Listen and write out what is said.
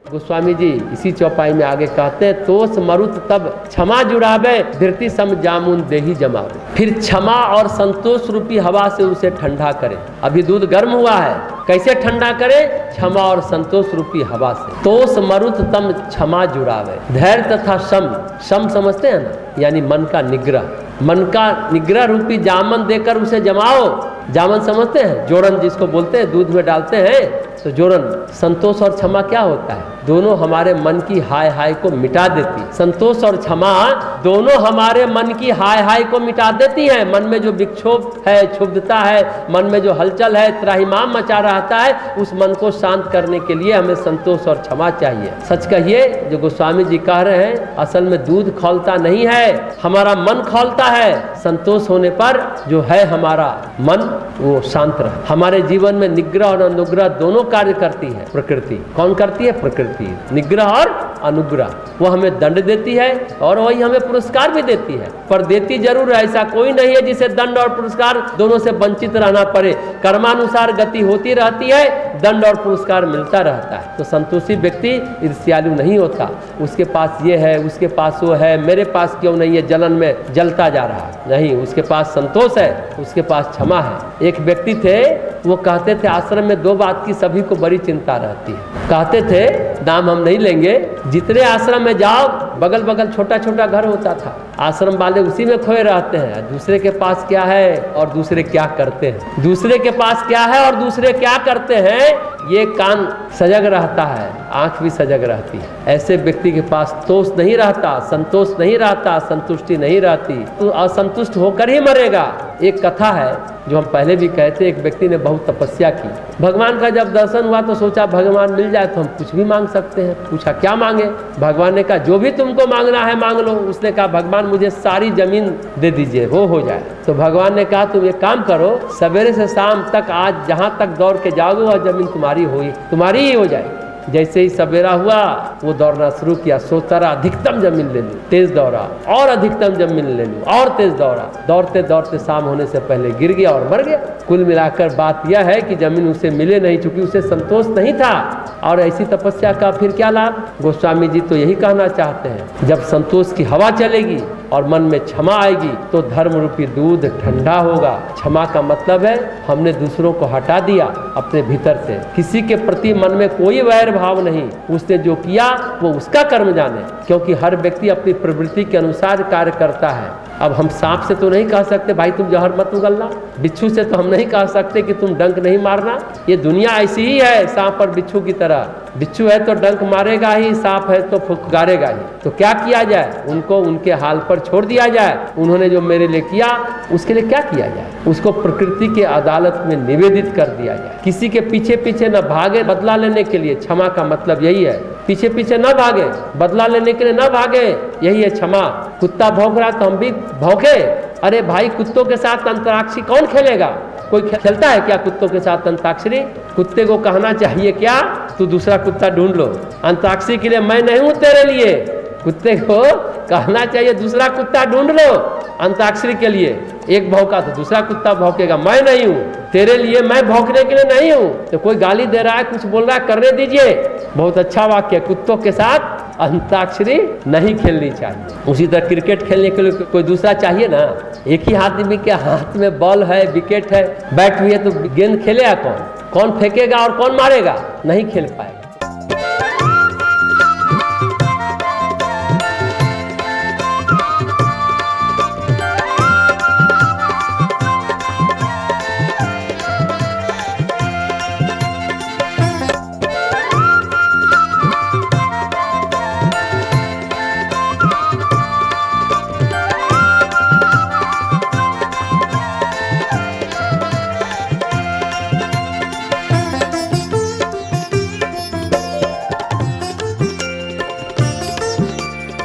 गोस्वामी जी इसी चौपाई में आगे कहते हैं, तोस मरुत तब क्षमा जुड़ावे, धृति सम जामुन देही जमावे। फिर क्षमा और संतोष रूपी हवा से उसे ठंडा करे। अभी दूध गर्म हुआ है, कैसे ठंडा करे? क्षमा और संतोष रूपी हवा से। तोस मरुत तम क्षमा जुड़ावे। धैर्य तथा शम समझते हैं ना, यानी मन का निग्रह। मन का निग्रह रूपी जामन देकर उसे जमाओ। जामन समझते हैं, जोड़न जिसको बोलते हैं, दूध में डालते हैं तो जोड़न। संतोष और क्षमा क्या होता है? दोनों हमारे मन की हाय हाय को मिटा देती है। संतोष और क्षमा दोनों हमारे मन की हाय हाय को मिटा देती है। मन में जो विक्षोभ है, क्षुब्धता है, मन में जो हलचल है, त्राहिमाम मचा रहता है, उस मन को शांत करने के लिए हमें संतोष और क्षमा चाहिए। सच कहिए, जो गोस्वामी जी कह रहे हैं, असल में दूध खौलता नहीं है, हमारा मन खौलता है। संतोष होने पर जो है हमारा मन वो शांत रहे। हमारे जीवन में निग्रह और अनुग्रह दोनों कार्य करती है प्रकृति। कौन करती है? प्रकृति। निग्रह और अनुग्रह। वो हमें दंड देती है और वही हमें पुरस्कार भी देती है, पर देती जरूर है। ऐसा कोई नहीं है जिसे दंड और पुरस्कार दोनों से वंचित रहना पड़े। कर्मानुसार गति होती रहती है, दंड और पुरस्कार मिलता रहता है। तो संतोषी व्यक्ति ईर्ष्यालु नहीं होता। उसके पास ये है, उसके पास वो है, मेरे पास क्यों नहीं है, जलन में जलता जा रहा नहीं। उसके पास संतोष है, उसके पास क्षमा है। एक व्यक्ति थे, वो कहते थे आश्रम में दो बात की सभी को बड़ी चिंता रहती है। कहते थे, नाम हम नहीं लेंगे, जितने आश्रम में जाओ बगल बगल छोटा छोटा घर होता था, आश्रम वाले उसी में खोए रहते हैं। दूसरे के पास क्या है और दूसरे क्या करते हैं, दूसरे के पास क्या है और दूसरे क्या करते हैं, ये कान सजग रहता है, आंख भी सजग रहती है। ऐसे व्यक्ति के पास तोष नहीं रहता, संतोष नहीं रहता, संतुष्टि नहीं रहती, तो असंतुष्ट होकर ही मरेगा। एक कथा है जो हम पहले भी कहते, एक व्यक्ति ने बहुत तपस्या की। भगवान का जब दर्शन हुआ तो सोचा भगवान मिल जाए तो हम कुछ भी मांग सकते हैं। पूछा क्या मांगे? भगवान ने कहा जो भी तुमको मांगना है मांग लो। उसने कहा भगवान मुझे सारी जमीन दे दीजिए, वो हो जाए। तो भगवान ने कहा तुम एक काम करो, सवेरे से शाम तक आज जहाँ तक दौड़ के जाओगे वह जमीन तुम्हारी ही हो जाए। जैसे ही सवेरा हुआ वो दौड़ना शुरू किया, सोचता रहा अधिकतम जमीन ले लूं, तेज दौड़ा और अधिकतम जमीन ले लूं और तेज दौड़ा। दौड़ते दौड़ते शाम होने से पहले गिर गया और मर गया। कुल मिलाकर बात यह है कि जमीन उसे मिले नहीं, चूंकि उसे संतोष नहीं था। और ऐसी तपस्या का फिर क्या लाभ? गोस्वामी जी तो यही कहना चाहते हैं, जब संतोष की हवा चलेगी और मन में क्षमा आएगी तो धर्म रूपी दूध ठंडा होगा। क्षमा का मतलब है हमने दूसरों को हटा दिया अपने भीतर से, किसी के प्रति मन में कोई वैर भाव नहीं। उसने जो किया वो उसका कर्म जाने, क्योंकि हर व्यक्ति अपनी प्रवृत्ति के अनुसार कार्य करता है। अब हम सांप से तो नहीं कह सकते भाई तुम जहर मत उगलना, बिच्छू से तो हम नहीं कह सकते कि तुम डंक नहीं मारना। ये दुनिया ऐसी ही है, सांप और बिच्छू की तरह। बिच्छू है तो डंक मारेगा ही, सांप है तो फुफकारेगा ही। तो क्या किया जाए? उनको उनके हाल पर छोड़ दिया जाए। उन्होंने जो मेरे लिए किया उसके लिए क्या किया जाए? उसको प्रकृति के अदालत में निवेदित कर दिया जाए। किसी के पीछे पीछे न भागे बदला लेने के लिए। क्षमा का मतलब यही है, पीछे पीछे न भागे, बदला लेने के लिए न भागे, यही है क्षमा। कुत्ता भौंक रहा तो हम भी भौंके। अरे भाई कुत्तों के साथ अंतराक्षरी कौन खेलेगा? कोई खेलता है क्या कुत्तों के साथ अंताक्षरी? कुत्ते को कहना चाहिए क्या तू दूसरा कुत्ता ढूंढ लो, अंताक्षरी के लिए मैं नहीं हूं तेरे लिए। कुत्ते को कहना चाहिए दूसरा कुत्ता ढूंढ लो अंताक्षरी के लिए। एक भौंका तो दूसरा कुत्ता भौंकेगा, मैं नहीं हूं तेरे लिए, मैं भौंकने के लिए नहीं हूं। तो कोई गाली दे रहा है, कुछ बोल रहा है, करने दीजिए। बहुत अच्छा वाक्य। कुत्तों के साथ अंताक्षरी नहीं खेलनी चाहिए। उसी तरह क्रिकेट खेलने के लिए कोई दूसरा चाहिए ना। एक ही आदमी के हाथ में बॉल है, विकेट है, बैट भी है, तो गेंद खेलेगा कौन? कौन फेंकेगा और कौन मारेगा? नहीं खेल पाएगा।